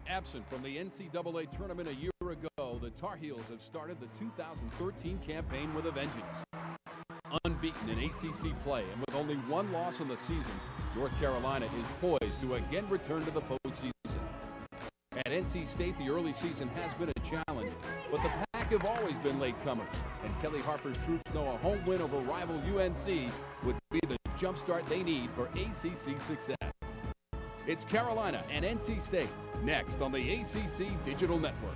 Absent from the NCAA tournament a year ago, the Tar Heels have started the 2013 campaign with a vengeance. Unbeaten in ACC play and with only one loss in the season, North Carolina is poised to again return to the postseason. At NC State, the early season has been a challenge, but the Pack have always been latecomers, and Kelly Harper's troops know a home win over rival UNC would be the jumpstart they need for ACC success. It's Carolina and NC State next on the ACC Digital Network.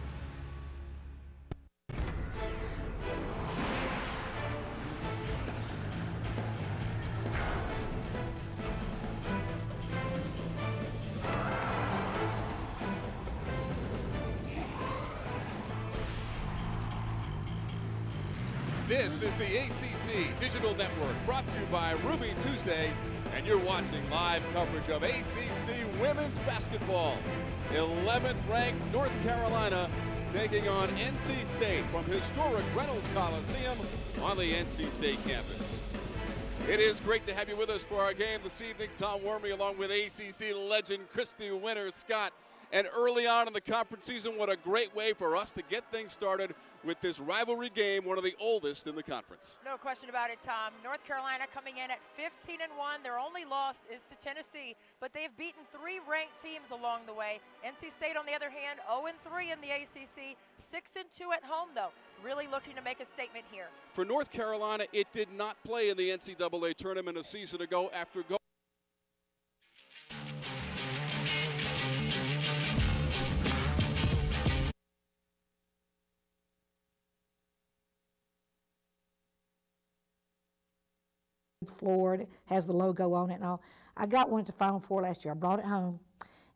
This is the ACC Digital Network, brought to you by Ruby Tuesday, and you're watching live coverage of ACC women's basketball. 11th ranked North Carolina taking on NC State from historic Reynolds Coliseum on the NC State campus. It is great to have you with us for our game this evening. Tom Wormy along with ACC legend Christy Winter-Scott. And early on in the conference season, what a great way for us to get things started with this rivalry game, one of the oldest in the conference. No question about it, Tom. North Carolina coming in at 15-1. Their only loss is to Tennessee, but they've beaten 3 ranked teams along the way. NC State, on the other hand, 0-3 in the ACC, 6-2 at home, though. Really looking to make a statement here. For North Carolina, it did not play in the NCAA tournament a season ago after going floor. It has the logo on it and all. I got one at the Final Four last year. I brought it home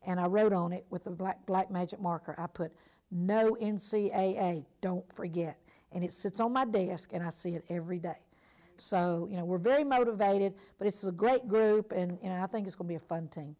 and I wrote on it with a black magic marker. I put no NCAA, don't forget. And it sits on my desk and I see it every day. So, you know, we're very motivated, but it's a great group and, you know, I think it's going to be a fun team.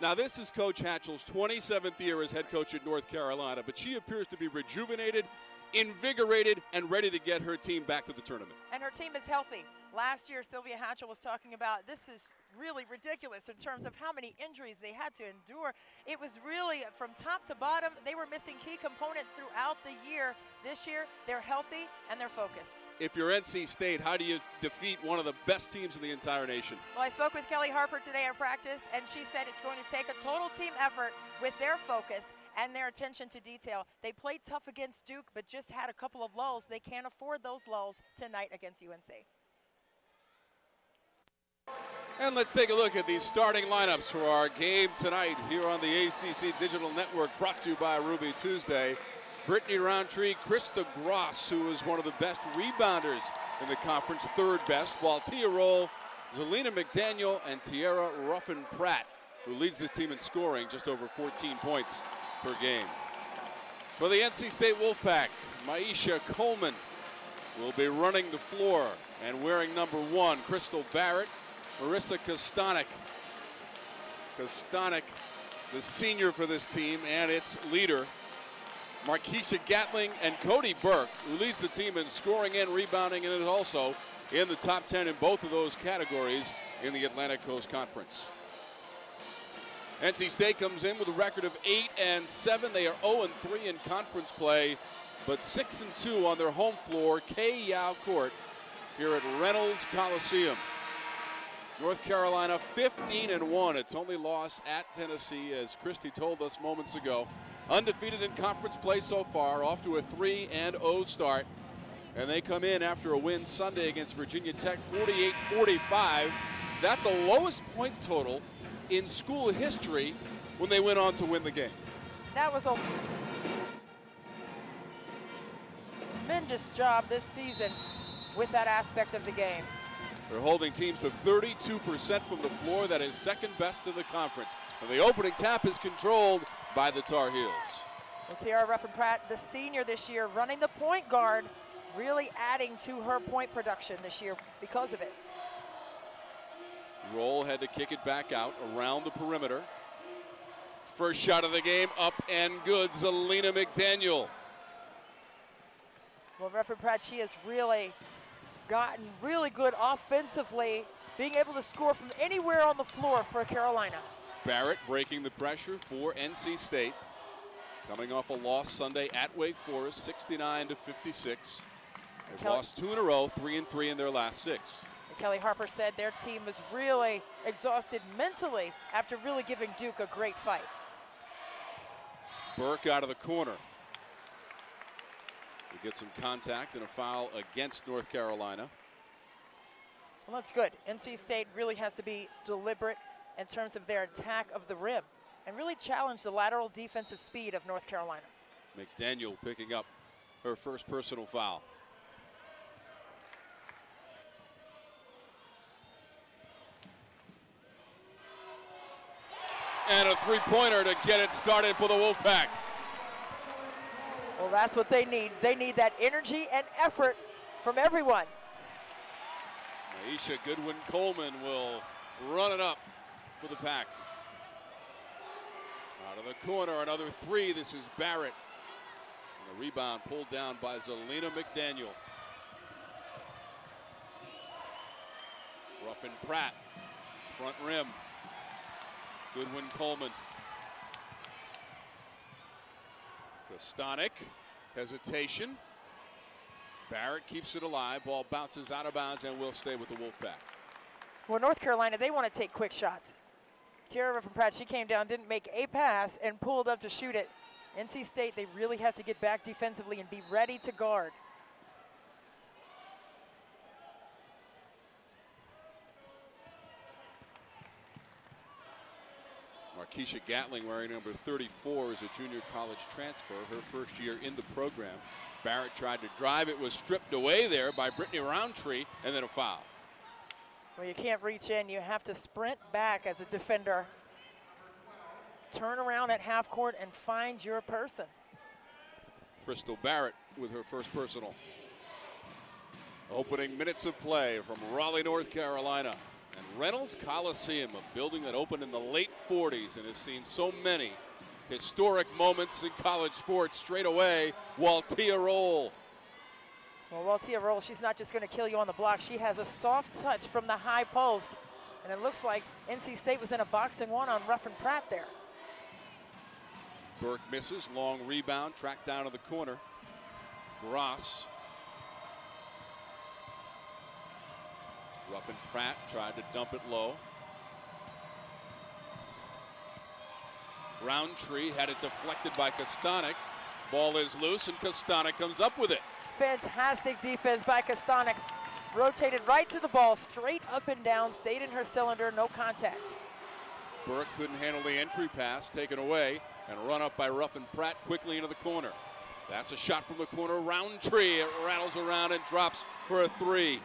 Now, this is Coach Hatchell's 27th year as head coach at North Carolina, but she appears to be rejuvenated, invigorated, and ready to get her team back to the tournament. And her team is healthy. Last year, Sylvia Hatchell was talking about this is really ridiculous in terms of how many injuries they had to endure. It was really from top to bottom. They were missing key components throughout the year. This year, they're healthy and they're focused. If you're NC State, how do you defeat one of the best teams in the entire nation? Well, I spoke with Kelly Harper today at practice, and she said it's going to take a total team effort with their focus and their attention to detail. They played tough against Duke, but just had a couple of lulls. They can't afford those lulls tonight against UNC. And let's take a look at these starting lineups for our game tonight here on the ACC Digital Network, brought to you by Ruby Tuesday. Brittany Roundtree, Krista Gross, who is one of the best rebounders in the conference, third best, while Tia Roll, Zelina McDaniel, and Tiara Ruffin-Pratt, who leads this team in scoring, just over 14 points per game. For the NC State Wolfpack, Maisha Coleman will be running the floor and wearing number 1, Crystal Barrett. Marissa Kastanek. Kastanek, the senior for this team and its leader. Markeisha Gatling and Cody Burke, who leads the team in scoring and rebounding, and is also in the top 10 in both of those categories in the Atlantic Coast Conference. NC State comes in with a record of 8-7. They are 0-3 in conference play, but 6-2 on their home floor, Kay Yao Court, here at Reynolds Coliseum. North Carolina 15-1. Its only loss at Tennessee, as Christy told us moments ago. undefeated in conference play so far, off to a 3-0 start. And they come in after a win Sunday against Virginia Tech, 48-45. That's the lowest point total in school history when they went on to win the game. That was a tremendous job this season with that aspect of the game. They're holding teams to 32% from the floor. That is second best in the conference. And the opening tap is controlled by the Tar Heels. Well, Tiara Ruffin-Pratt, the senior this year, running the point guard, really adding to her point production this year because of it. Roll had to kick it back out around the perimeter. First shot of the game, up and good. Zelina McDaniel. Well, Ruffin-Pratt, she has really gotten really good offensively, being able to score from anywhere on the floor for Carolina. Barrett breaking the pressure for NC State. Coming off a loss Sunday at Wake Forest, 69-56. They've lost 2 in a row, 3-3 in their last 6. Kelly Harper said their team was really exhausted mentally after really giving Duke a great fight. Burke out of the corner. We get some contact and a foul against North Carolina. Well, that's good. NC State really has to be deliberate in terms of their attack of the rim and really challenge the lateral defensive speed of North Carolina. McDaniel picking up her first personal foul. And a three-pointer to get it started for the Wolfpack. Well, that's what they need. They need that energy and effort from everyone. Aisha Goodwin-Coleman will run it up for the Pack. Out of the corner, another three. This is Barrett. And the rebound pulled down by Zelina McDaniel. Ruffin-Pratt, front rim. Goodwin-Coleman. Kastanek, hesitation. Barrett keeps it alive. Ball bounces out of bounds and will stay with the Wolfpack. Well, North Carolina, they want to take quick shots. Tiara Ruffin-Pratt, she came down, didn't make a pass, and pulled up to shoot it. NC State, they really have to get back defensively and be ready to guard. Keisha Gatling, wearing number 34, is a junior college transfer, her first year in the program. Barrett tried to drive. It was stripped away there by Brittany Roundtree, and then a foul. Well, you can't reach in. You have to sprint back as a defender. Turn around at half court and find your person. Crystal Barrett with her first personal. Opening minutes of play from Raleigh, North Carolina. And Reynolds Coliseum, a building that opened in the late 40s and has seen so many historic moments in college sports straight away. Waltia Roll. Well, Waltia Roll, she's not just going to kill you on the block. She has a soft touch from the high post. And it looks like NC State was in a boxing one on Ruffin-Pratt there. Burke misses, long rebound, tracked down to the corner. Gross. Ruffin-Pratt tried to dump it low. Roundtree had it deflected by Kastanek. Ball is loose and Kastanek comes up with it. Fantastic defense by Kastanek. Rotated right to the ball, straight up and down, stayed in her cylinder, no contact. Burke couldn't handle the entry pass, taken away, and run up by Ruffin-Pratt quickly into the corner. That's a shot from the corner. Roundtree, it rattles around and drops for a three.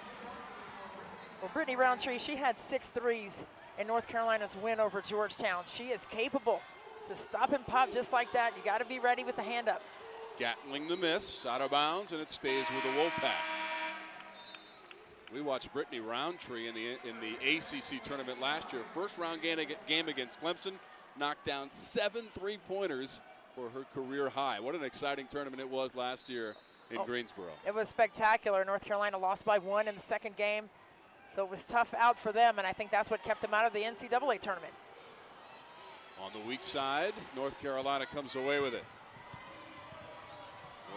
Well, Brittany Roundtree, she had 6 threes in North Carolina's win over Georgetown. She is capable to stop and pop just like that. You got to be ready with the hand up. Gatling the miss, out of bounds, and it stays with the Wolfpack. We watched Brittany Roundtree in the ACC tournament last year. First round game against Clemson, knocked down 7 3-pointers for her career high. What an exciting tournament it was last year in Greensboro. It was spectacular. North Carolina lost by 1 in the second game. So it was tough out for them, and I think that's what kept them out of the NCAA tournament. On the weak side, North Carolina comes away with it.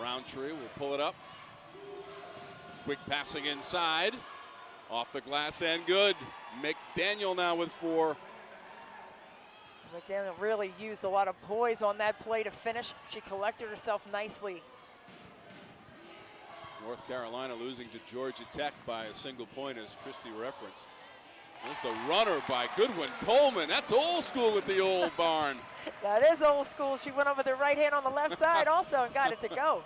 Roundtree will pull it up. Quick passing inside. Off the glass and good. McDaniel now with 4. McDaniel really used a lot of poise on that play to finish. She collected herself nicely. North Carolina losing to Georgia Tech by a single point, as Christy referenced. There's the runner by Goodwin Coleman. That's old school at the old barn. That is old school. She went over the right hand on the left side also and got it to go.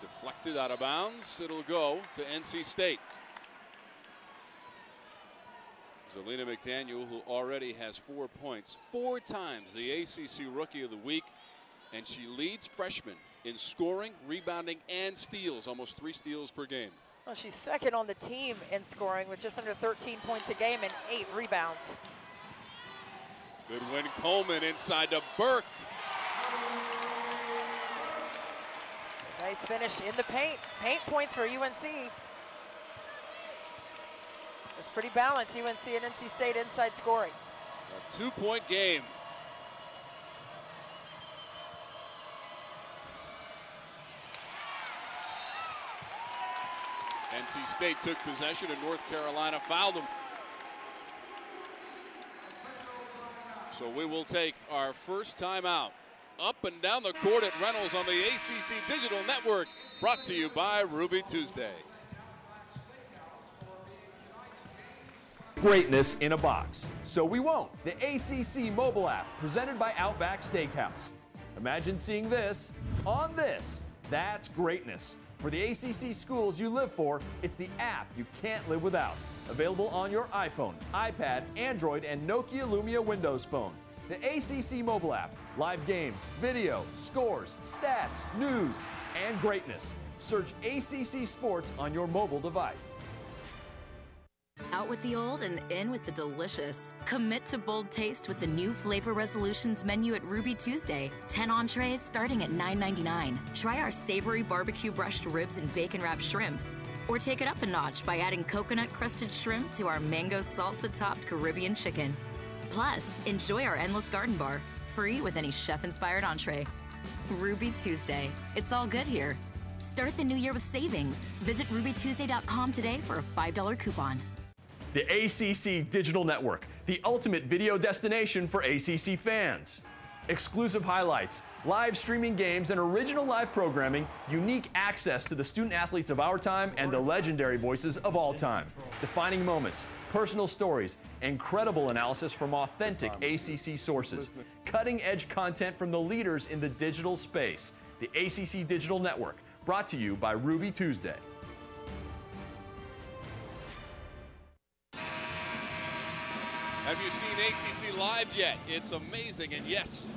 Deflected out of bounds. It'll go to NC State. Zelina McDaniel, who already has 4 points, 4 times the ACC Rookie of the Week, and she leads freshmen in scoring, rebounding, and steals, almost 3 steals per game. Well, she's second on the team in scoring with just under 13 points a game and 8 rebounds. Goodwin Coleman inside to Burke. Nice finish in the paint. Paint points for UNC. It's pretty balanced, UNC and NC State inside scoring. A 2-point game. NC State took possession and North Carolina fouled them. So we will take our first timeout. Up and down the court at Reynolds on the ACC Digital Network, brought to you by Ruby Tuesday. Greatness in a box. So we won't. The ACC mobile app presented by Outback Steakhouse. Imagine seeing this on this. That's greatness. For the ACC schools you live for, it's the app you can't live without. Available on your iPhone, iPad, Android, and Nokia Lumia Windows Phone. The ACC mobile app. Live games, video, scores, stats, news, and greatness. Search ACC Sports on your mobile device. Out with the old and in with the delicious. Commit to bold taste with the new Flavor Resolutions menu at Ruby Tuesday. 10 entrees starting at $9.99. Try our savory barbecue brushed ribs and bacon wrapped shrimp. Or take it up a notch by adding coconut crusted shrimp to our mango salsa topped Caribbean chicken. Plus, enjoy our endless garden bar, free with any chef-inspired entree. Ruby Tuesday. It's all good here. Start the new year with savings. Visit rubytuesday.com today for a $5 coupon. The ACC Digital Network, the ultimate video destination for ACC fans. Exclusive highlights, live streaming games, and original live programming, unique access to the student athletes of our time and the legendary voices of all time. Defining moments, personal stories, incredible analysis from authentic ACC sources, cutting-edge content from the leaders in the digital space. The ACC Digital Network, brought to you by Ruby Tuesday. Have you seen ACC Live yet? It's amazing, and yes,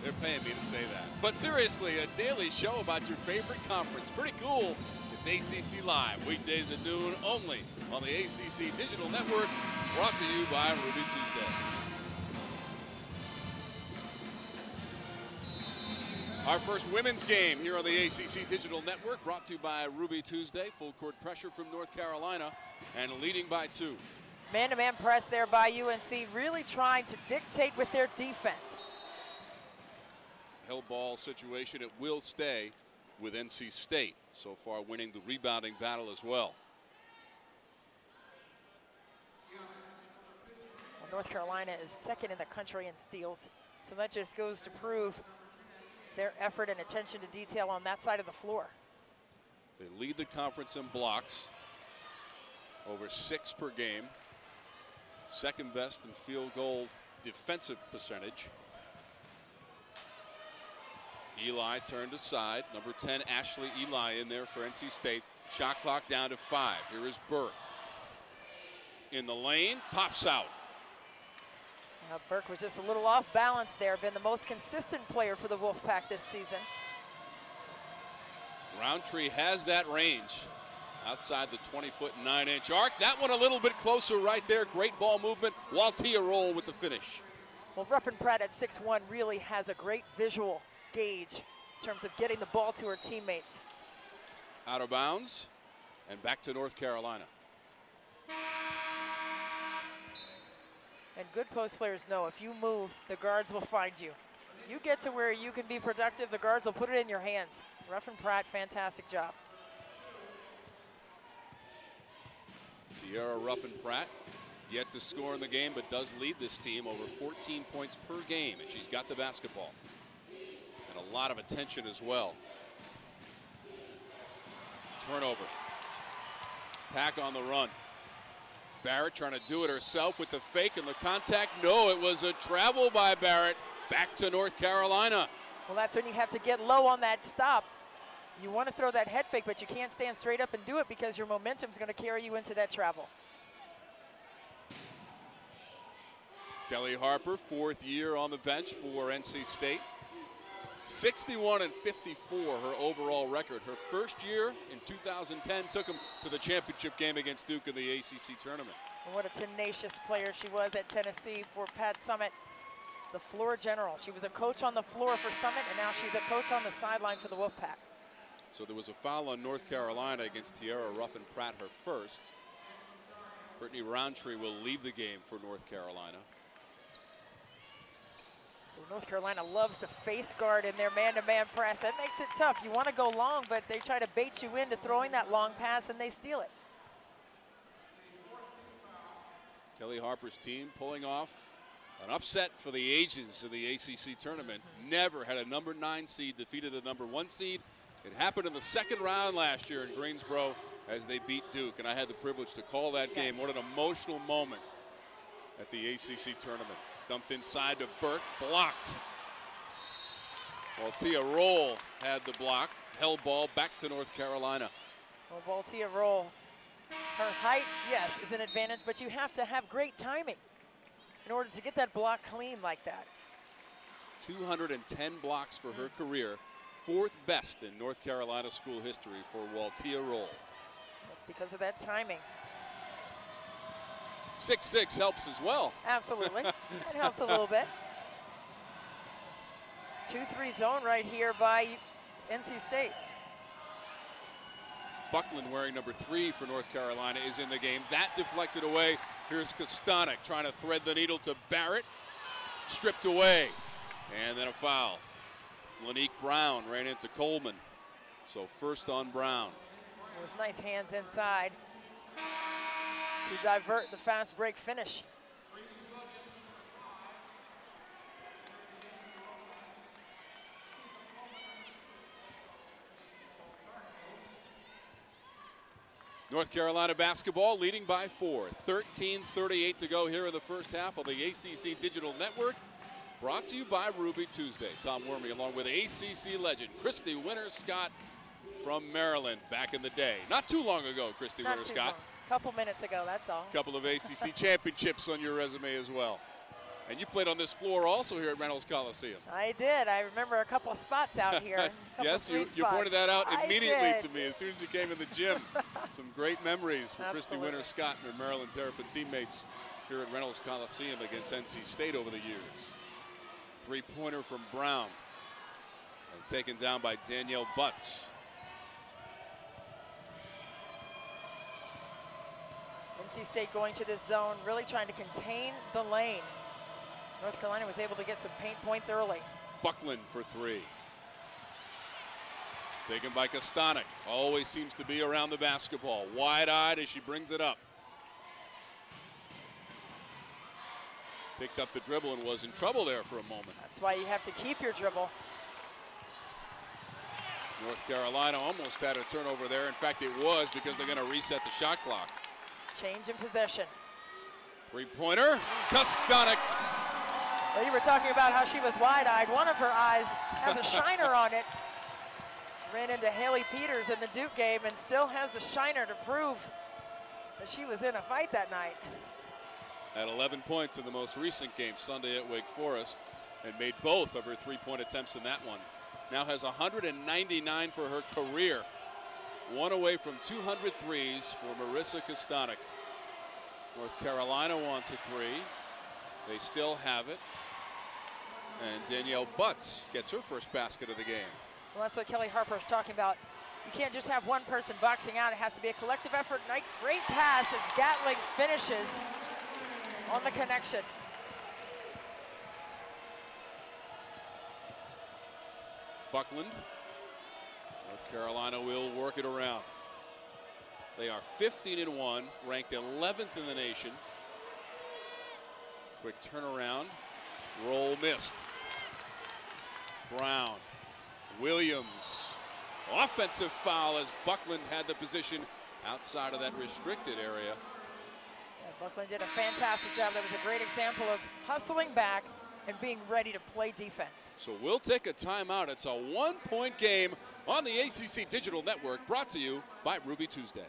they're paying me to say that. But seriously, a daily show about your favorite conference. Pretty cool. It's ACC Live, weekdays at noon only on the ACC Digital Network, brought to you by Ruby Tuesday. Our first women's game here on the ACC Digital Network, brought to you by Ruby Tuesday. Full court pressure from North Carolina and leading by 2. Man-to-man press there by UNC, really trying to dictate with their defense. Hell ball situation, it will stay with NC State. So far winning the rebounding battle as well. Well, North Carolina is second in the country in steals. So that just goes to prove their effort and attention to detail on that side of the floor. They lead the conference in blocks, over 6 per game. Second best in field goal defensive percentage. Eli turned aside. Number 10, Ashley Eli in there for NC State. Shot clock down to 5. Here is Burke. In the lane, pops out. Now Burke was just a little off balance there. Been the most consistent player for the Wolfpack this season. Roundtree has that range. Outside the 20-foot 9-inch arc. That one a little bit closer right there. Great ball movement. Waltia roll with the finish. Well, ruffin-pratt at 6'1" really has a great visual gauge in terms of getting the ball to her teammates. Out of bounds and back to North Carolina. And good post players know if you move, the guards will find you. You get to where you can be productive, the guards will put it in your hands. Ruffin-pratt, fantastic job. Tierra Ruffin-Pratt Yet to score in the game, but does lead this team over 14 points per game, and she's got the basketball. And a lot of attention as well. Turnover. Pack on the run. Barrett trying to do it herself with the fake and the contact. No, it was a travel by Barrett. Back to North Carolina. Well, that's when you have to get low on that stop. You want to throw that head fake, but you can't stand straight up and do it because your momentum's going to carry you into that travel. Kelly Harper, 4th year on the bench for NC State. 61 and 54, her overall record. Her first year in 2010 took them to the championship game against Duke in the ACC tournament. And what a tenacious player she was at Tennessee for Pat Summitt, the floor general. She was a coach on the floor for Summitt, and now she's a coach on the sideline for the Wolfpack. So there was a foul on North Carolina against Tiara Ruffin-Pratt, her first. Brittany Roundtree will leave the game for North Carolina. So North Carolina loves to face guard in their man-to-man press. That makes it tough. You want to go long, but they try to bait you into throwing that long pass, and they steal it. Kelly Harper's team pulling off an upset for the ages of the ACC tournament. Never had a number 9 seed defeated a number 1 seed. It happened in the second round last year in Greensboro as they beat Duke, and I had the privilege to call that game. What an emotional moment at the ACC tournament. Dumped inside to Burke, blocked. Baltia Roll had the block, held ball back to North Carolina. Well, Baltia Roll, her height, yes, is an advantage, but you have to have great timing in order to get that block clean like that. 210 blocks for her career, 4th best in North Carolina school history for Baltia Roll. That's because of that timing. 6'6" helps as well. Absolutely. It helps a little bit. 2-3 zone right here by NC State. Buckland, wearing number 3 for North Carolina, is in the game. That deflected away. Here's Kastanek trying to thread the needle to Barrett. Stripped away. And then a foul. Lanique Brown ran into Coleman. So first on Brown. It was nice hands inside to divert the fast break finish. North Carolina basketball leading by 4. 13:38 to go here in the first half of the ACC Digital Network. Brought to you by Ruby Tuesday. Tom Wormy along with ACC legend Christy Winter-Scott from Maryland back in the day. Not too long ago, Christy Winter-Scott. A couple minutes ago, that's all. Couple of ACC championships on your resume as well. And you played on this floor also here at Reynolds Coliseum. I did. I remember a couple of spots out here. Yes, you pointed that out immediately to me as soon as you came in the gym. Some great memories for Christy Winter-Scott and her Maryland Terrapin teammates here at Reynolds Coliseum against NC State over the years. 3-pointer from Brown. And taken down by Danielle Butts. NC State going to this zone, really trying to contain the lane. North Carolina was able to get some paint points early. Buckland for 3. Taken by Kastanek. Always seems to be around the basketball. Wide-eyed as she brings it up. Picked up the dribble and was in trouble there for a moment. That's why you have to keep your dribble. North Carolina almost had a turnover there. In fact, it was because they're going to reset the shot clock. Change in possession. 3-pointer, Kastanek. Well, you were talking about how she was wide-eyed. One of her eyes has a shiner on it. Ran into Haley Peters in the Duke game and still has the shiner to prove that she was in a fight that night. Had 11 points in the most recent game Sunday at Wake Forest and made both of her 3-point attempts in that one. Now has 199 for her career. One away from 200 threes for Marissa Kastanek. North Carolina wants a 3. They still have it. And Danielle Butts gets her first basket of the game. Well, that's what Kelly Harper is talking about. You can't just have one person boxing out. It has to be a collective effort. Great pass as Gatling finishes on the connection. Buckland. North Carolina will work it around. They are 15-1, ranked 11th in the nation. Quick turnaround. Roll missed. Brown. Williams. Offensive foul as Buckland had the position outside of that restricted area. Yeah, Buckland did a fantastic job. That was a great example of hustling back and being ready to play defense. So we'll take a timeout. It's a 1-point game on the ACC Digital Network, brought to you by Ruby Tuesday.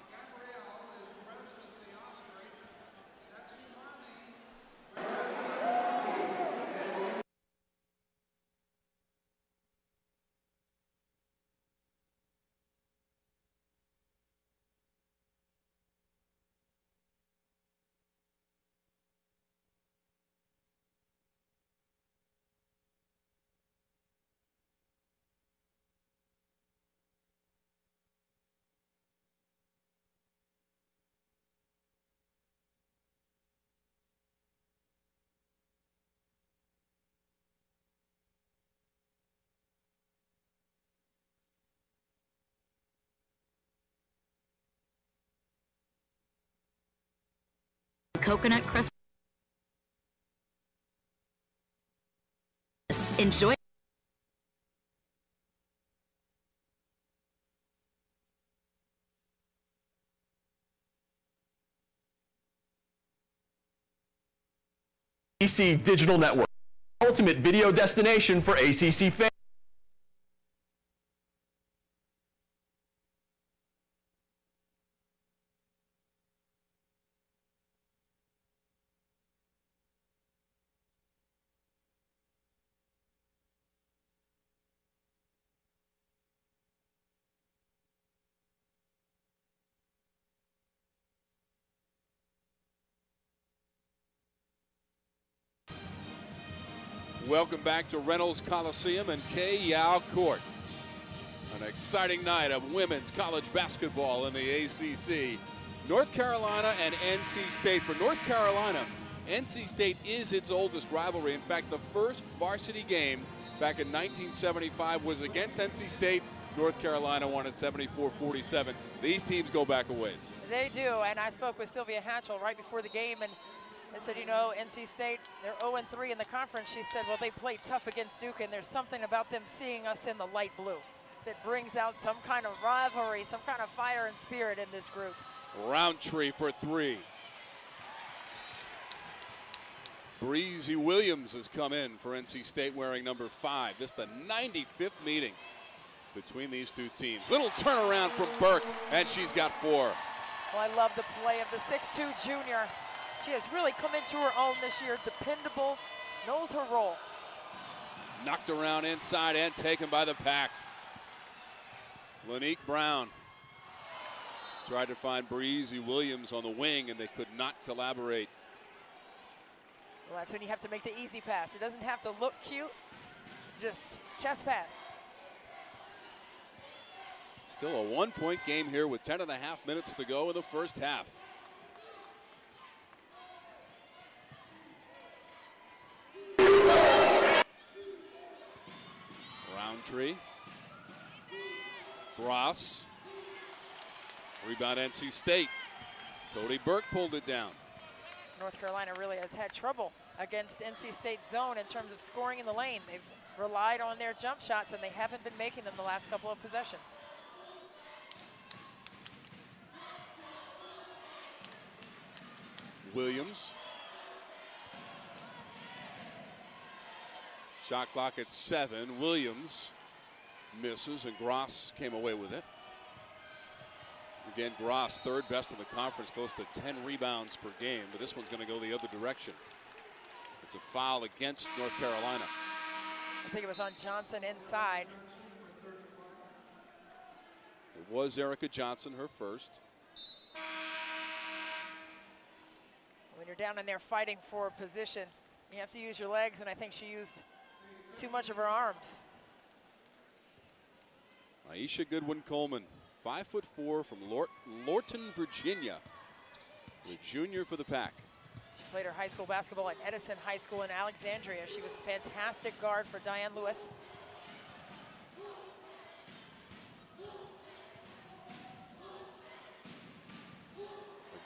Coconut crust. Enjoy. ACC Digital Network, ultimate video destination for ACC fans. Welcome back to Reynolds Coliseum and K-Yao Court. An exciting night of women's college basketball in the ACC. North Carolina and NC State. For North Carolina, NC State is its oldest rivalry. In fact, the first varsity game back in 1975 was against NC State. North Carolina won at 74-47. These teams go back a ways. They do, and I spoke with Sylvia Hatchell right before the game, and I said, you know, NC State, they're 0-3 in the conference. She said, well, they played tough against Duke, and there's something about them seeing us in the light blue that brings out some kind of rivalry, some kind of fire and spirit in this group. Roundtree for three. Breezy Williams has come in for NC State wearing number 5. This is the 95th meeting between these two teams. Little turnaround from Burke, and she's got 4. Well, I love the play of the 6'2 junior. She has really come into her own this year, dependable, knows her role. Knocked around inside and taken by the pack. Lanique Brown tried to find Breezy Williams on the wing, and they could not collaborate. Well, that's when you have to make the easy pass. It doesn't have to look cute, just chest pass. Still a 1-point game here with 10.5 minutes to go in the first half. Roundtree. Gross. Rebound NC State. Cody Burke pulled it down. North Carolina really has had trouble against NC State's zone in terms of scoring in the lane. They've relied on their jump shots, and they haven't been making them the last couple of possessions. Williams. Shot clock at 7. Williams misses, and Gross came away with it. Again, Gross, third best in the conference, close to 10 rebounds per game, but this one's going to go the other direction. It's a foul against North Carolina. I think it was on Johnson inside. It was Erica Johnson, her first. When you're down in there fighting for position, you have to use your legs, and I think she used too much of her arms. Aisha Goodwin-Coleman, 5'4" from Lorton, Virginia. The junior for the Pack. She played her high school basketball at Edison High School in Alexandria. She was a fantastic guard for Diane Lewis.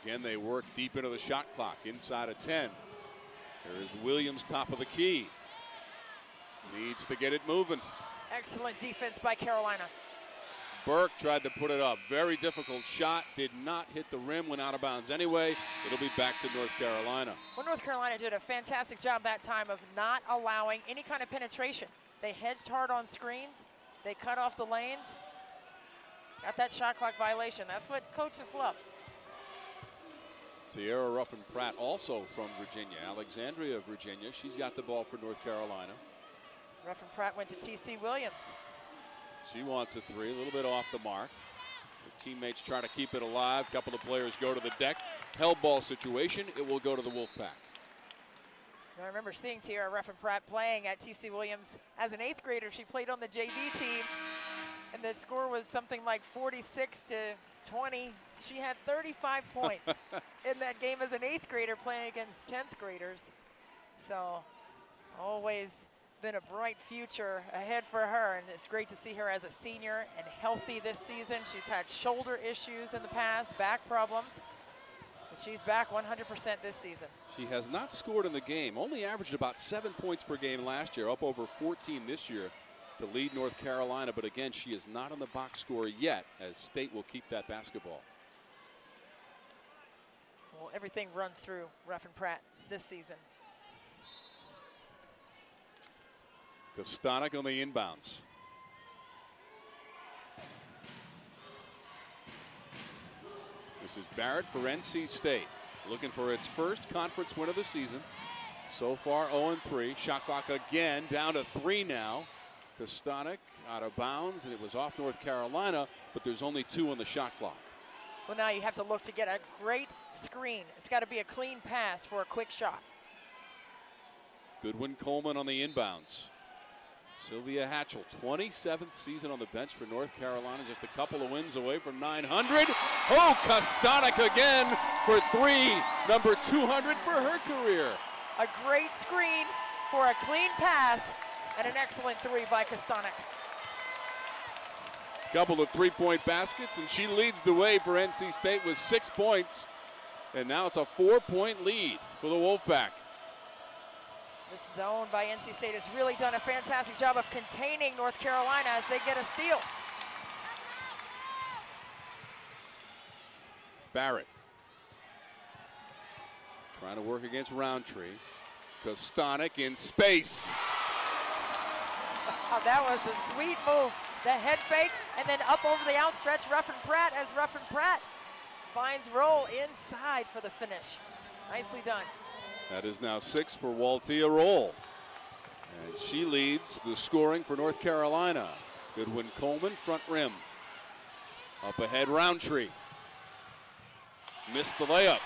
Again, they work deep into the shot clock, inside of 10. There's Williams, top of the key. Needs to get it moving. Excellent defense by Carolina. Burke tried to put it up. Very difficult shot. Did not hit the rim. Went out of bounds anyway. It'll be back to North Carolina. Well, North Carolina did a fantastic job that time of not allowing any kind of penetration. They hedged hard on screens. They cut off the lanes. Got that shot clock violation. That's what coaches love. Tierra Ruffin-Pratt, also from Virginia. Alexandria, Virginia. She's got the ball for North Carolina. Ruffin-Pratt went to T.C. Williams. She wants a three, a little bit off the mark. Her teammates try to keep it alive. A couple of players go to the deck. Held ball situation. It will go to the Wolfpack. I remember seeing Tierra Ruffin-Pratt playing at T.C. Williams as an 8th grader. She played on the JV team, and the score was something like 46-20. She had 35 points in that game as an 8th grader playing against 10th graders. So always been a bright future ahead for her, and it's great to see her as a senior and healthy this season. She's had shoulder issues in the past, back problems, but she's back 100% this season. She has not scored in the game, only averaged about 7 points per game last year, up over 14 this year to lead North Carolina, but again, she is not on the box score yet, as State will keep that basketball. Well, everything runs through Ruffin-Pratt this season. Kastanek on the inbounds. This is Barrett for NC State, looking for its first conference win of the season. So far 0-3. Shot clock again, down to 3 now. Kastanek out of bounds, and it was off North Carolina, but there's only 2 on the shot clock. Well, now you have to look to get a great screen. It's got to be a clean pass for a quick shot. Goodwin Coleman on the inbounds. Sylvia Hatchell, 27th season on the bench for North Carolina, just a couple of wins away from 900. Oh, Kastanek again for 3, number 200 for her career. A great screen for a clean pass and an excellent 3 by Kastanek. Couple of 3-point baskets, and she leads the way for NC State with 6 points. And now it's a 4-point lead for the Wolfpack. This zone by NC State has really done a fantastic job of containing North Carolina as they get a steal. Barrett trying to work against Roundtree. Kastanek in space. Oh, that was a sweet move. The head fake and then up over the outstretch Ruffin-Pratt as Ruffin-Pratt finds roll inside for the finish. Nicely done. That is now 6 for Waltia Roll. And she leads the scoring for North Carolina. Goodwin Coleman, front rim. Up ahead, Roundtree. Missed the layup.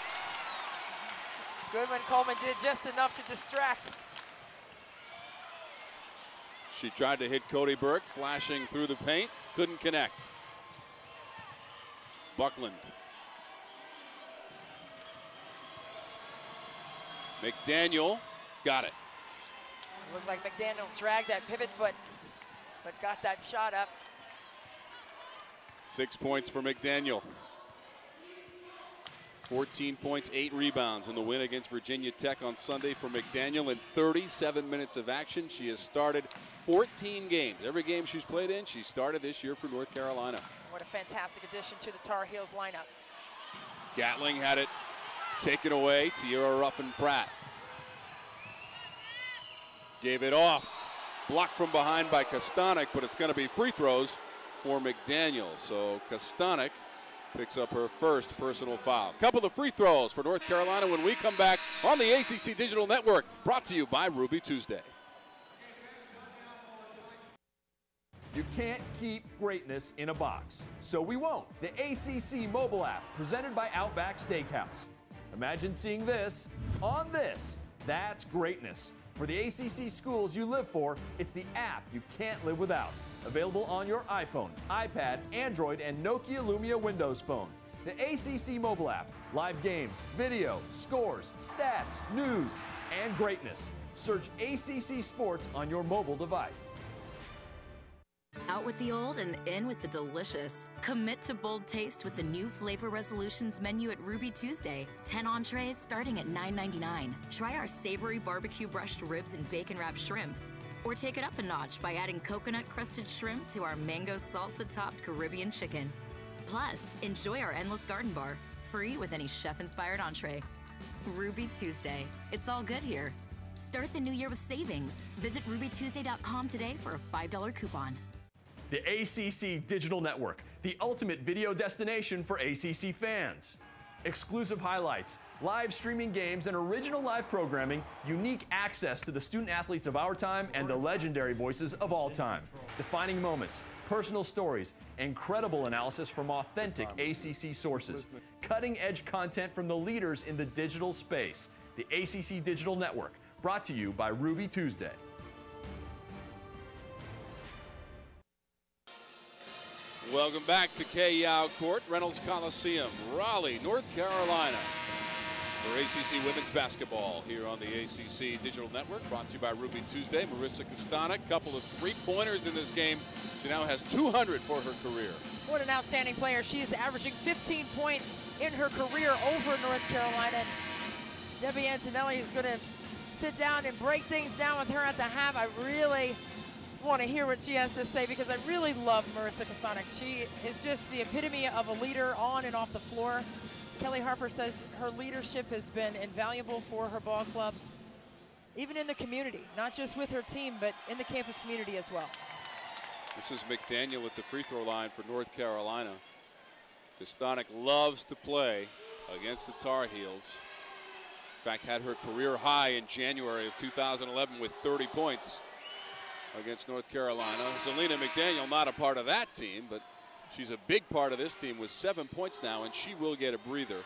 Goodwin Coleman did just enough to distract. She tried to hit Cody Burke, flashing through the paint, couldn't connect. Buckland. McDaniel got it. Looked like McDaniel dragged that pivot foot, but got that shot up. 6 points for McDaniel. 14 points, 8 rebounds in the win against Virginia Tech on Sunday for McDaniel in 37 minutes of action. She has started 14 games. Every game she's played in, she started this year for North Carolina. What a fantastic addition to the Tar Heels lineup. Gatling had it taken away. Tierra Ruffin-Pratt gave it off. Blocked from behind by Kastanek, but it's going to be free throws for McDaniel. So Kastanek picks up her first personal foul. Couple of free throws for North Carolina when we come back on the ACC Digital Network, brought to you by Ruby Tuesday. You can't keep greatness in a box, so we won't. The ACC mobile app, presented by Outback Steakhouse. Imagine seeing this on this. That's greatness. For the ACC schools you live for, it's the app you can't live without. Available on your iPhone, iPad, Android, and Nokia Lumia Windows Phone. The ACC mobile app. Live games, video, scores, stats, news, and greatness. Search ACC Sports on your mobile device. Out with the old and in with the delicious. Commit to bold taste with the new Flavor Resolutions menu at Ruby Tuesday. 10 entrees starting at $9.99. Try our savory barbecue brushed ribs and bacon wrapped shrimp. Or take it up a notch by adding coconut crusted shrimp to our mango salsa topped Caribbean chicken. Plus, enjoy our endless garden bar, free with any chef inspired entree. Ruby Tuesday. It's all good here. Start the new year with savings. Visit rubytuesday.com today for a $5 coupon. The ACC Digital Network, the ultimate video destination for ACC fans. Exclusive highlights, live streaming games, and original live programming, unique access to the student athletes of our time and the legendary voices of all time. Defining moments, personal stories, incredible analysis from authentic ACC sources, cutting-edge content from the leaders in the digital space. The ACC Digital Network, brought to you by Ruby Tuesday. Welcome back to K-Yow Court, Reynolds Coliseum, Raleigh, North Carolina, for ACC women's basketball here on the ACC Digital Network, brought to you by Ruby Tuesday. Marissa Kastanek, couple of three-pointers in this game. She now has 200 for her career. What an outstanding player. She is averaging 15 points in her career over North Carolina. Debbie Antonelli is going to sit down and break things down with her at the half. I really want to hear what she has to say because I really love Marissa Kastanek. She is just the epitome of a leader on and off the floor. Kelly Harper says her leadership has been invaluable for her ball club, even in the community, not just with her team, but in the campus community as well. This is McDaniel at the free throw line for North Carolina. Kastanek loves to play against the Tar Heels. In fact, had her career high in January of 2011 with 30 points against North Carolina. Zelina McDaniel not a part of that team, but she's a big part of this team with 7 points now, and she will get a breather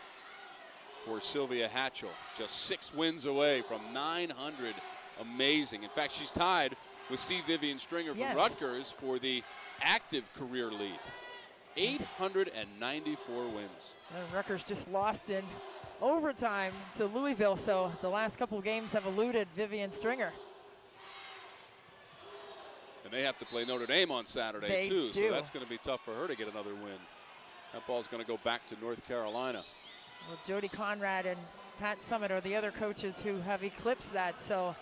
for Sylvia Hatchell. Just 6 wins away from 900. Amazing. In fact, she's tied with C. Vivian Stringer from Rutgers for the active career lead. 894 wins. And Rutgers just lost in overtime to Louisville, so the last couple of games have eluded Vivian Stringer. And they have to play Notre Dame on Saturday, too, so that's going to be tough for her to get another win. That ball's going to go back to North Carolina. Well, Jody Conrad and Pat Summitt are the other coaches who have eclipsed that, so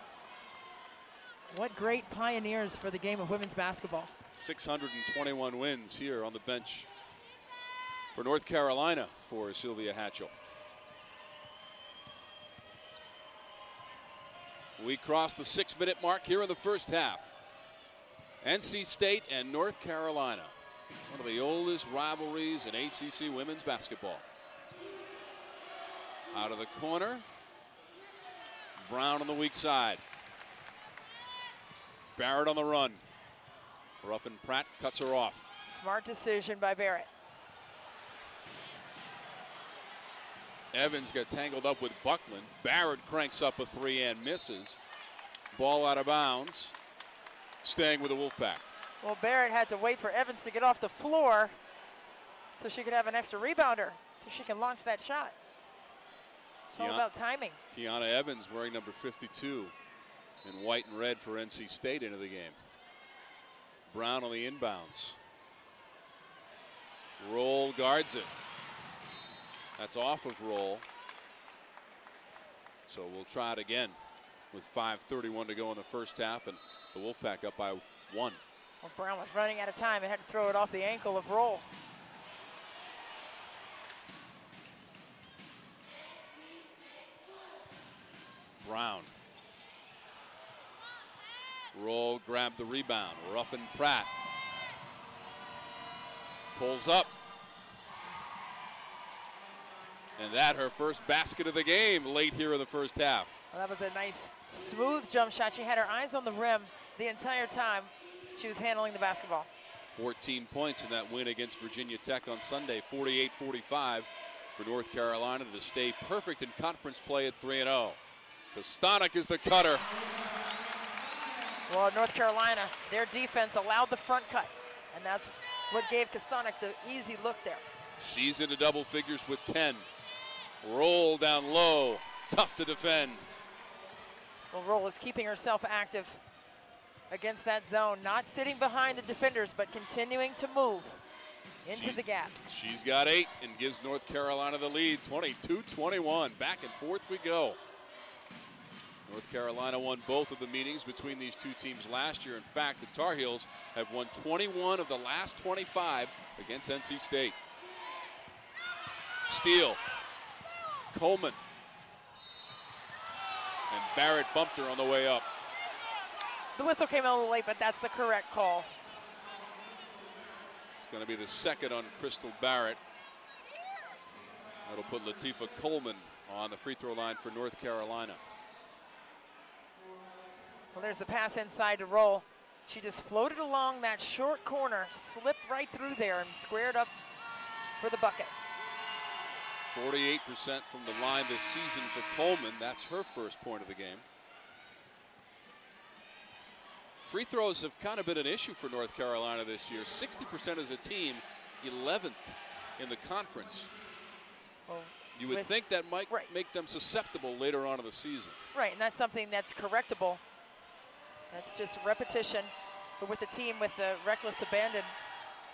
what great pioneers for the game of women's basketball. 621 wins here on the bench for North Carolina for Sylvia Hatchell. We cross the 6-minute mark here in the first half. NC State and North Carolina, one of the oldest rivalries in ACC women's basketball. Out of the corner, Brown on the weak side. Barrett on the run. Ruffin-Pratt cuts her off. Smart decision by Barrett. Evans got tangled up with Buckland. Barrett cranks up a three and misses. Ball out of bounds. Staying with the Wolfpack. Well, Barrett had to wait for Evans to get off the floor so she could have an extra rebounder so she can launch that shot. It's all about timing. Kiana Evans wearing number 52 in white and red for NC State into the game. Brown on the inbounds. Roll guards it. That's off of Roll. So we'll try it again with 5:31 to go in the first half, and the Wolfpack up by 1. Well, Brown was running out of time and had to throw it off the ankle of Roll. Brown. Roll grabbed the rebound. Ruffin-Pratt pulls up. And that her first basket of the game late here in the first half. Well, that was a nice, smooth jump shot. She had her eyes on the rim the entire time she was handling the basketball. 14 points in that win against Virginia Tech on Sunday. 48-45 for North Carolina to stay perfect in conference play at 3-0. Kastanek is the cutter. Well, North Carolina, their defense allowed the front cut, and that's what gave Kastanek the easy look there. She's into double figures with 10. Roll down low, tough to defend. Well, Roll is keeping herself active against that zone, not sitting behind the defenders, but continuing to move into the gaps. She's got 8 and gives North Carolina the lead, 22-21. Back and forth we go. North Carolina won both of the meetings between these two teams last year. In fact, the Tar Heels have won 21 of the last 25 against NC State. Steele, Coleman, and Barrett bumped her on the way up. The whistle came a little late, but that's the correct call. It's going to be the second on Crystal Barrett. That'll put Latifah Coleman on the free throw line for North Carolina. Well, there's the pass inside to Roll. She just floated along that short corner, slipped right through there and squared up for the bucket. 48% from the line this season for Coleman. That's her first point of the game. Free throws have kind of been an issue for North Carolina this year. 60% as a team, 11th in the conference. Well, you would think that might make them susceptible later on in the season. Right, and that's something that's correctable. That's just repetition. But with a team with the reckless abandon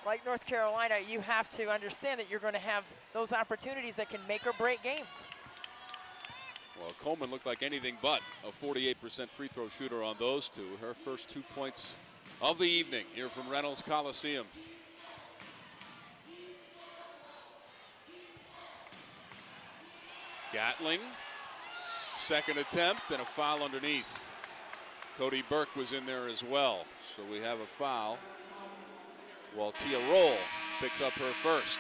like North Carolina, you have to understand that you're going to have those opportunities that can make or break games. Well, Coleman looked like anything but a 48% free throw shooter on those two. Her first 2 points of the evening here from Reynolds Coliseum. Gatling, second attempt and a foul underneath. Cody Burke was in there as well. So we have a foul while Tia Roll picks up her first.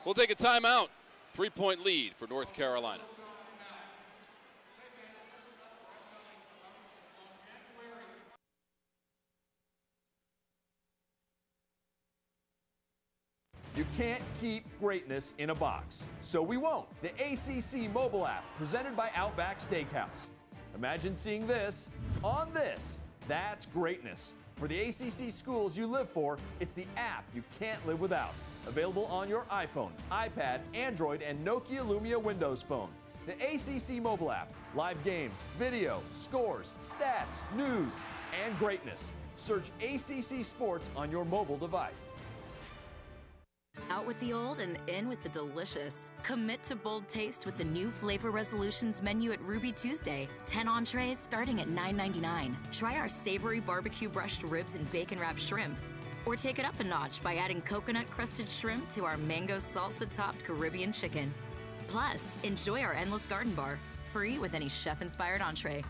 We'll take a timeout. 3-point lead for North Carolina. You can't keep greatness in a box, so we won't. The ACC mobile app, presented by Outback Steakhouse. Imagine seeing this on this. That's greatness. For the ACC schools you live for, it's the app you can't live without. Available on your iPhone, iPad, Android, and Nokia Lumia Windows phone. The ACC mobile app. Live games, video, scores, stats, news, and greatness. Search ACC Sports on your mobile device. Out with the old and in with the delicious. Commit to bold taste with the new Flavor Resolutions menu at Ruby Tuesday. 10 entrees starting at $9.99. Try our savory barbecue brushed ribs and bacon wrapped shrimp. Or take it up a notch by adding coconut crusted shrimp to our mango salsa topped Caribbean chicken. Plus, enjoy our endless garden bar, free with any chef inspired entree.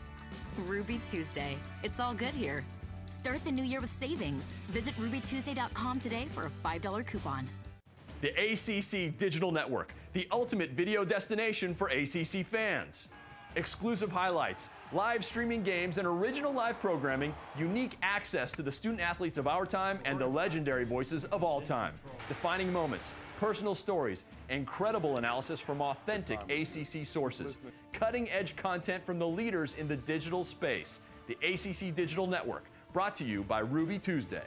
Ruby Tuesday. It's all good here. Start the new year with savings. Visit rubytuesday.com today for a $5 coupon. The ACC Digital Network, the ultimate video destination for ACC fans. Exclusive highlights, live streaming games, and original live programming, unique access to the student athletes of our time and the legendary voices of all time. Defining moments, personal stories, incredible analysis from authentic ACC sources, cutting-edge content from the leaders in the digital space. The ACC Digital Network, brought to you by Ruby Tuesday.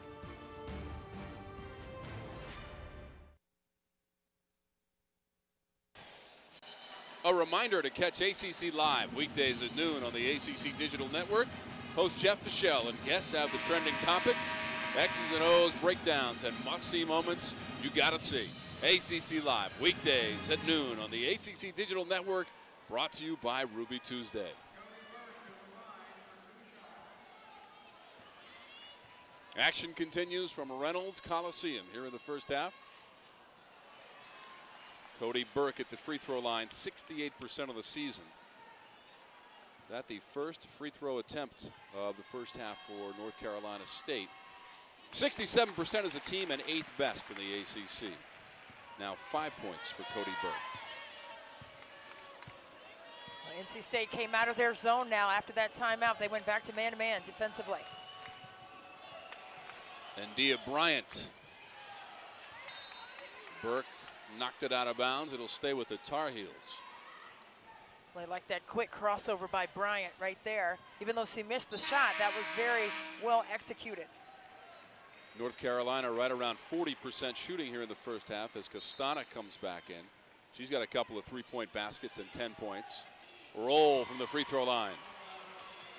A reminder to catch ACC Live weekdays at noon on the ACC Digital Network. Host Jeff Fischel and guests have the trending topics, X's and O's, breakdowns, and must-see moments you gotta see. ACC Live weekdays at noon on the ACC Digital Network, brought to you by Ruby Tuesday. Action continues from Reynolds Coliseum here in the first half. Cody Burke at the free throw line, 68% of the season. That the first free throw attempt of the first half for North Carolina State. 67% as a team and 8th best in the ACC. Now 5 points for Cody Burke. Well, NC State came out of their zone now after that timeout. They went back to man-to-man defensively. And Dia Bryant. Burke knocked it out of bounds. It'll stay with the Tar Heels. I like that quick crossover by Bryant right there. Even though she missed the shot, that was very well executed. North Carolina right around 40% shooting here in the first half as Kastanek comes back in. She's got a couple of three-point baskets and 10 points. Roll from the free throw line.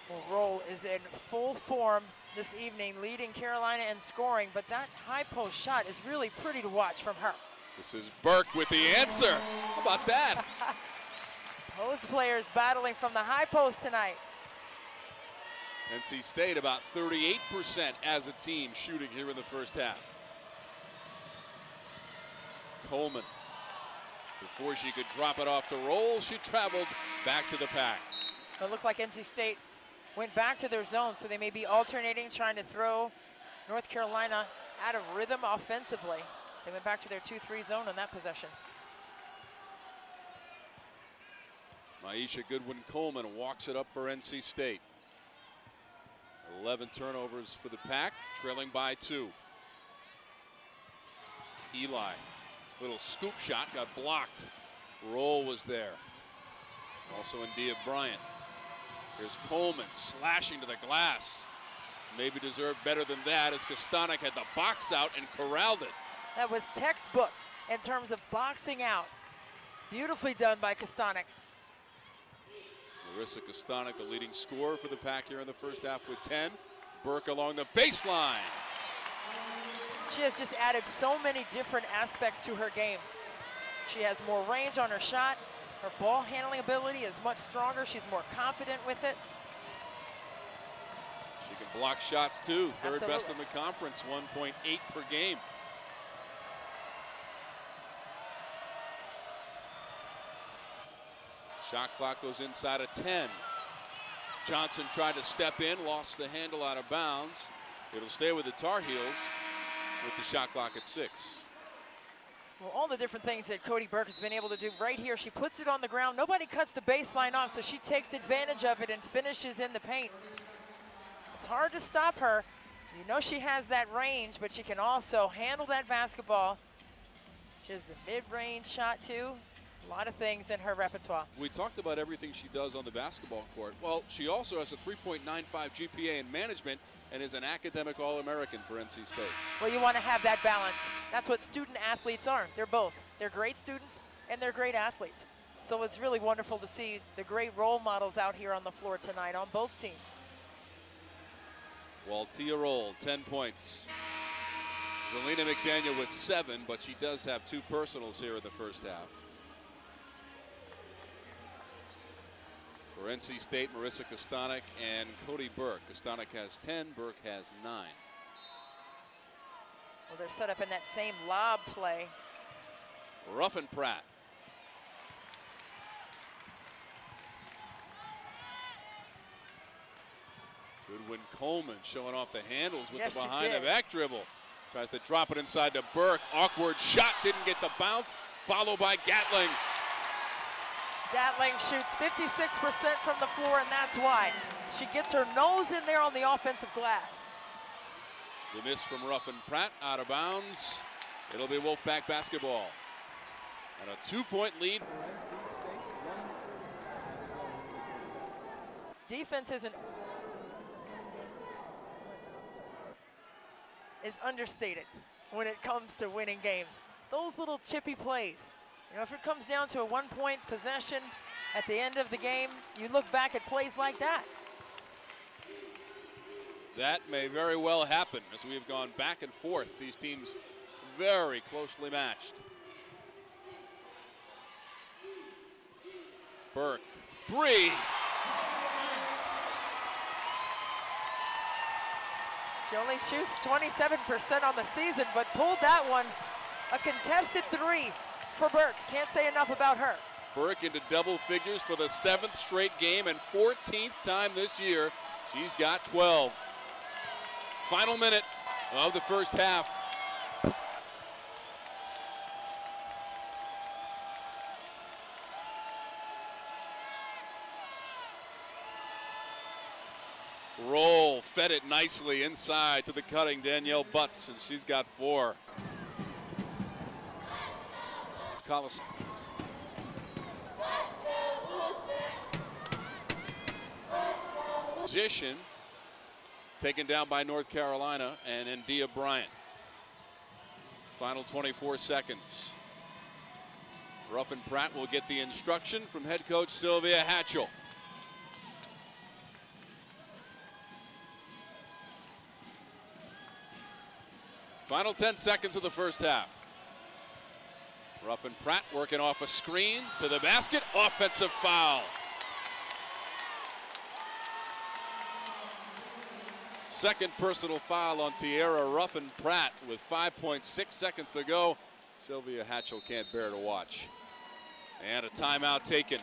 Well, Roll is in full form this evening, leading Carolina in scoring, but that high post shot is really pretty to watch from her. This is Burke with the answer. How about that? Post players battling from the high post tonight. NC State about 38% as a team shooting here in the first half. Coleman, before she could drop it off to roll, she traveled back to the pack. It looked like NC State went back to their zone, so they may be alternating, trying to throw North Carolina out of rhythm offensively. They went back to their 2-3 zone on that possession. Maisha Goodwin-Coleman walks it up for NC State. 11 turnovers for the pack, trailing by 2. Eli, little scoop shot, got blocked. Roll was there. Also India Bryant. Here's Coleman slashing to the glass. Maybe deserved better than that as Kastanek had the box out and corralled it. That was textbook in terms of boxing out. Beautifully done by Kastanek. Marissa Kastanek, the leading scorer for the pack here in the first half with 10. Burke along the baseline. She has just added so many different aspects to her game. She has more range on her shot. Her ball handling ability is much stronger. She's more confident with it. She can block shots too. Third Absolutely. best in the conference, 1.8 per game. Shot clock goes inside of 10. Johnson tried to step in, lost the handle out of bounds. It'll stay with the Tar Heels with the shot clock at 6. Well, all the different things that Cody Burke has been able to do right here. She puts it on the ground. Nobody cuts the baseline off, so she takes advantage of it and finishes in the paint. It's hard to stop her. You know she has that range, but she can also handle that basketball. She has the mid-range shot too. A lot of things in her repertoire. We talked about everything she does on the basketball court. Well, she also has a 3.95 GPA in management and is an academic All-American for NC State. Well, you want to have that balance. That's what student athletes are. They're both. They're great students and they're great athletes. So it's really wonderful to see the great role models out here on the floor tonight on both teams. Waltia Roll, 10 points. Zelina McDaniel with 7, but she does have 2 personals here in the first half. For NC State, Marissa Kastanek and Cody Burke. Kastanek has 10, Burke has 9. Well, they're set up in that same lob play. Ruffin-pratt. Goodwin-Coleman showing off the handles with the behind the back dribble. Tries to drop it inside to Burke. Awkward shot, didn't get the bounce. Followed by Gatling. Gatling shoots 56% from the floor, and that's why. She gets her nose in there on the offensive glass. The miss from Ruffin-pratt, out of bounds. It'll be Wolfpack basketball. And a 2-point lead. Defense is understated when it comes to winning games. Those little chippy plays. You know, if it comes down to a 1-point possession at the end of the game, you look back at plays like that. That may very well happen as we have gone back and forth. These teams very closely matched. Burke, 3. She only shoots 27% on the season, but pulled that one. A contested 3 for Burke. Can't say enough about her. Burke into double figures for the 7th straight game and 14th time this year. She's got 12. Final minute of the first half. Roll, fed it nicely inside to the cutting Danielle Butts, and she's got 4. Collis. Position taken down by North Carolina and India Bryant. Final 24 seconds. Ruffin-pratt will get the instruction from head coach Sylvia Hatchell. Final 10 seconds of the first half. Ruffin-Pratt working off a screen to the basket. Offensive foul. Second personal foul on Tiara Ruffin-Pratt with 5.6 seconds to go. Sylvia Hatchell can't bear to watch. And a timeout taken.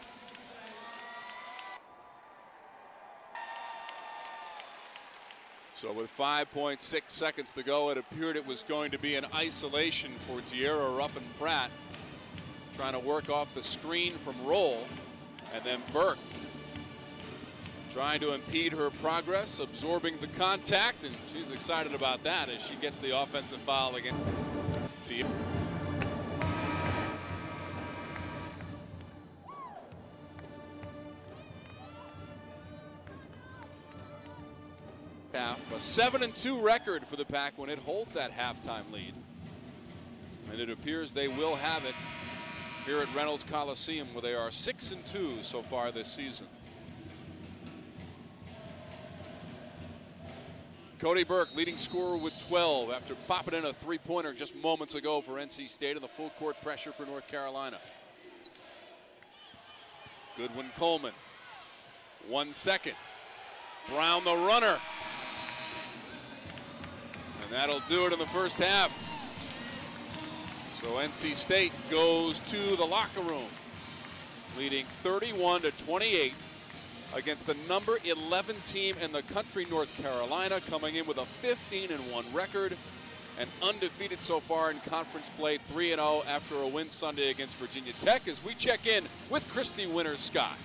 So with 5.6 seconds to go, it appeared it was going to be an isolation for Tiara Ruffin-Pratt, trying to work off the screen from Roll, and then Burke trying to impede her progress, absorbing the contact, and she's excited about that as she gets the offensive foul again. A 7-2 record for the Pack when it holds that halftime lead. And it appears they will have it here at Reynolds Coliseum, where they are 6-2 so far this season. Cody Burke, leading scorer with 12 after popping in a three-pointer just moments ago for NC State, and the full court pressure for North Carolina. Goodwin Coleman, 1 second. Brown the runner. And that'll do it in the first half. So NC State goes to the locker room, leading 31-28 against the number 11 team in the country, North Carolina, coming in with a 15-1 record and undefeated so far in conference play, 3-0 after a win Sunday against Virginia Tech, as we check in with Christy Winters-Scott.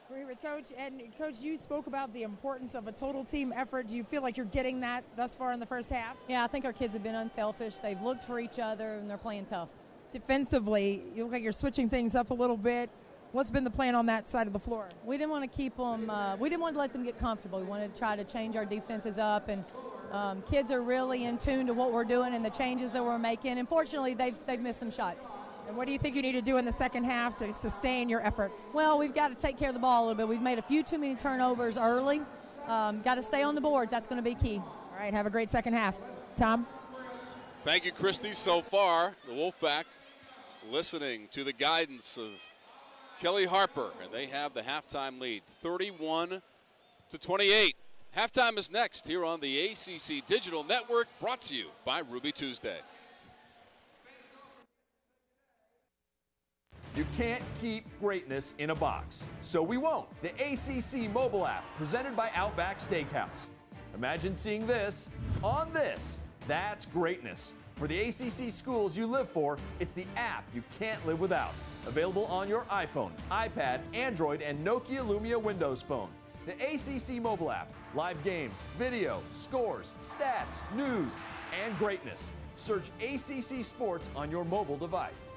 We're here with Coach, and Coach, you spoke about the importance of a total team effort. Do you feel like you're getting that thus far in the first half? Yeah, I think our kids have been unselfish. They've looked for each other, and they're playing tough. Defensively, you look like you're switching things up a little bit. What's been the plan on that side of the floor? We didn't want to keep them, we didn't want to let them get comfortable. We wanted to try to change our defenses up, and kids are really in tune to what we're doing and the changes that we're making. Unfortunately, they've missed some shots. And what do you think you need to do in the second half to sustain your efforts? Well, we've got to take care of the ball a little bit. We've made a few too many turnovers early. Got to stay on the board. That's going to be key. All right, have a great second half. Tom? Thank you, Christy. So far, the Wolfpack listening to the guidance of Kelly Harper, and they have the halftime lead, 31-28. Halftime is next here on the ACC Digital Network, brought to you by Ruby Tuesday. You can't keep greatness in a box, so we won't. The ACC mobile app, presented by Outback Steakhouse. Imagine seeing this on this. That's greatness. For the ACC schools you live for, it's the app you can't live without. Available on your iPhone, iPad, Android, and Nokia Lumia Windows Phone. The ACC mobile app. Live games, video, scores, stats, news, and greatness. Search ACC Sports on your mobile device.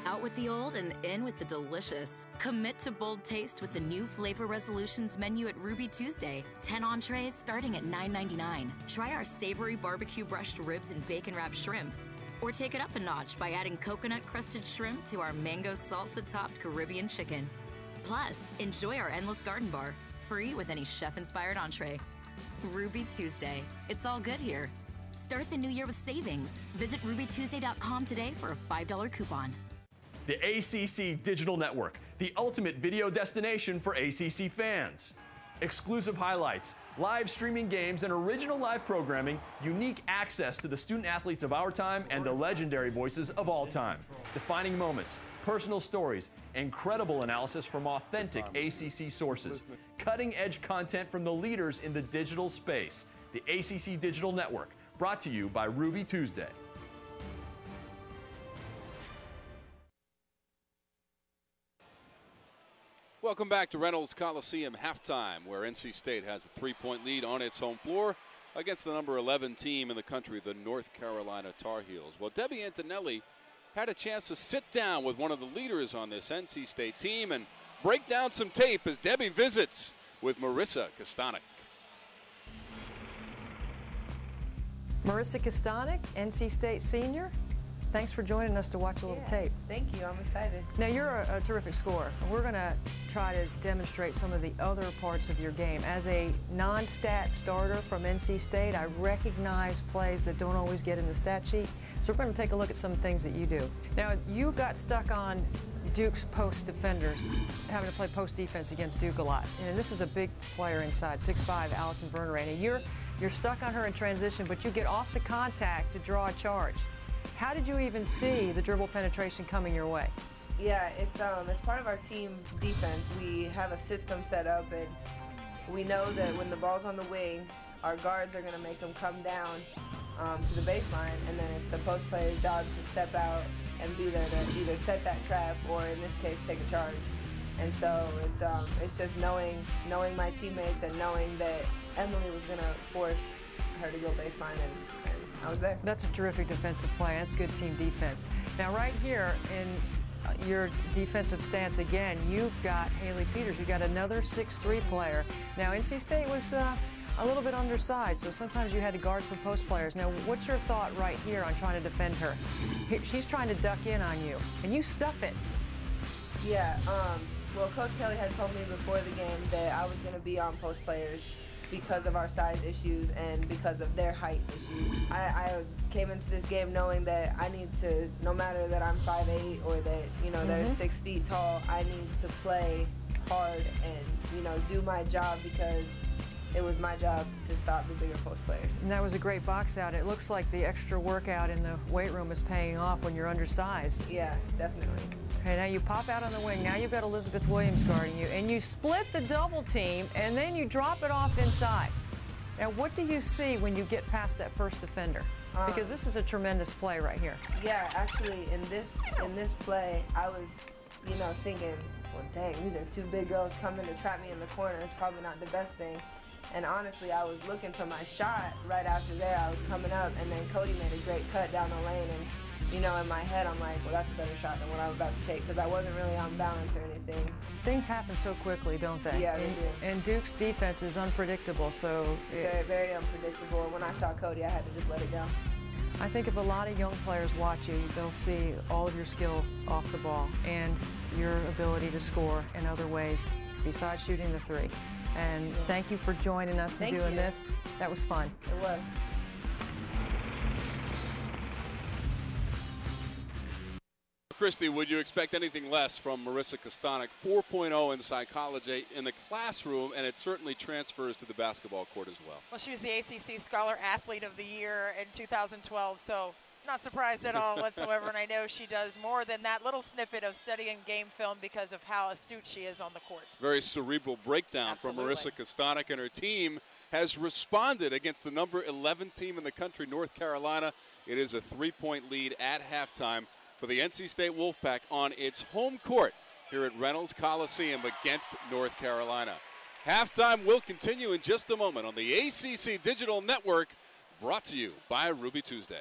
Out with the old and in with the delicious. Commit to bold taste with the new Flavor Resolutions menu at Ruby Tuesday. 10 entrees starting at $9.99. Try our savory barbecue brushed ribs and bacon-wrapped shrimp. Or take it up a notch by adding coconut-crusted shrimp to our mango salsa-topped Caribbean chicken. Plus, enjoy our endless garden bar, free with any chef-inspired entree. Ruby Tuesday. It's all good here. Start the new year with savings. Visit rubytuesday.com today for a $5 coupon. The ACC Digital Network, the ultimate video destination for ACC fans. Exclusive highlights, live streaming games, and original live programming, unique access to the student athletes of our time and the legendary voices of all time. Defining moments, personal stories, incredible analysis from authentic ACC sources, cutting-edge content from the leaders in the digital space. The ACC Digital Network, brought to you by Ruby Tuesday. Welcome back to Reynolds Coliseum halftime, where NC State has a 3-point lead on its home floor against the number 11 team in the country, the North Carolina Tar Heels. Well, Debbie Antonelli had a chance to sit down with one of the leaders on this NC State team and break down some tape as Debbie visits with Marissa Kastanek. Marissa Kastanek, NC State senior. thanks for joining us to watch a little tape. Thank you. I'm excited. Now, you're a terrific scorer. We're going to try to demonstrate some of the other parts of your game. As a non-stat starter from NC State, I recognize plays that don't always get in the stat sheet. So we're going to take a look at some things that you do. Now, you got stuck on Duke's post defenders, having to play post defense against Duke a lot. And this is a big player inside, 6'5", Allison Verneray. And you're stuck on her in transition, but you get off the contact to draw a charge. How did you even see the dribble penetration coming your way? Yeah, it's part of our team defense. We have a system set up, and we know that when the ball's on the wing, our guards are going to make them come down to the baseline, and then it's the post player's job to step out and be there to either set that trap or, in this case, take a charge. And so it's just knowing my teammates and knowing that Emily was going to force her to go baseline, and I was there. That's a terrific defensive play. That's good team defense. Now, right here in your defensive stance again, you've got Haley Peters. You've got another 6'3" player. Now, NC State was a little bit undersized, so sometimes you had to guard some post players. Now, what's your thought right here on trying to defend her? She's trying to duck in on you, and you stuff it. Yeah, well, Coach Kelly had told me before the game that I was going to be on post players because of our size issues and because of their height issues. I came into this game knowing that I need to, no matter that I'm 5'8" or that, they're 6 feet tall, I need to play hard and, do my job because it was my job to stop the bigger post players. And that was a great box out. It looks like the extra workout in the weight room is paying off when you're undersized. Yeah, definitely. Okay, now you pop out on the wing. Now you've got Elizabeth Williams guarding you, and you split the double team, and then you drop it off inside. Now, what do you see when you get past that first defender? Because this is a tremendous play right here. Yeah, actually, in this play, I was, thinking, well, dang, these are two big girls coming to trap me in the corner. It's probably not the best thing. And honestly, I was looking for my shot right after there. I was coming up, and then Cody made a great cut down the lane. And, in my head, I'm like, well, that's a better shot than what I'm about to take because I wasn't really on balance or anything. Things happen so quickly, don't they? Yeah, they do. And Duke's defense is unpredictable, so... Very, very unpredictable. When I saw Cody, I had to just let it go. I think if a lot of young players watch you, they'll see all of your skill off the ball and your ability to score in other ways besides shooting the three. And thank you for joining us and doing this. That was fun. It was. Christy, would you expect anything less from Marissa Kastanek? 4.0 in psychology in the classroom, and it certainly transfers to the basketball court as well. Well, she was the ACC Scholar Athlete of the Year in 2012, so not surprised at all whatsoever. And I know she does more than that little snippet of studying game film because of how astute she is on the court. Very cerebral breakdown from Marissa Kastanek, and her team has responded against the number 11 team in the country, North Carolina. It is a 3-point lead at halftime for the NC State Wolfpack on its home court here at Reynolds Coliseum against North Carolina. Halftime will continue in just a moment on the ACC Digital Network, brought to you by Ruby Tuesday.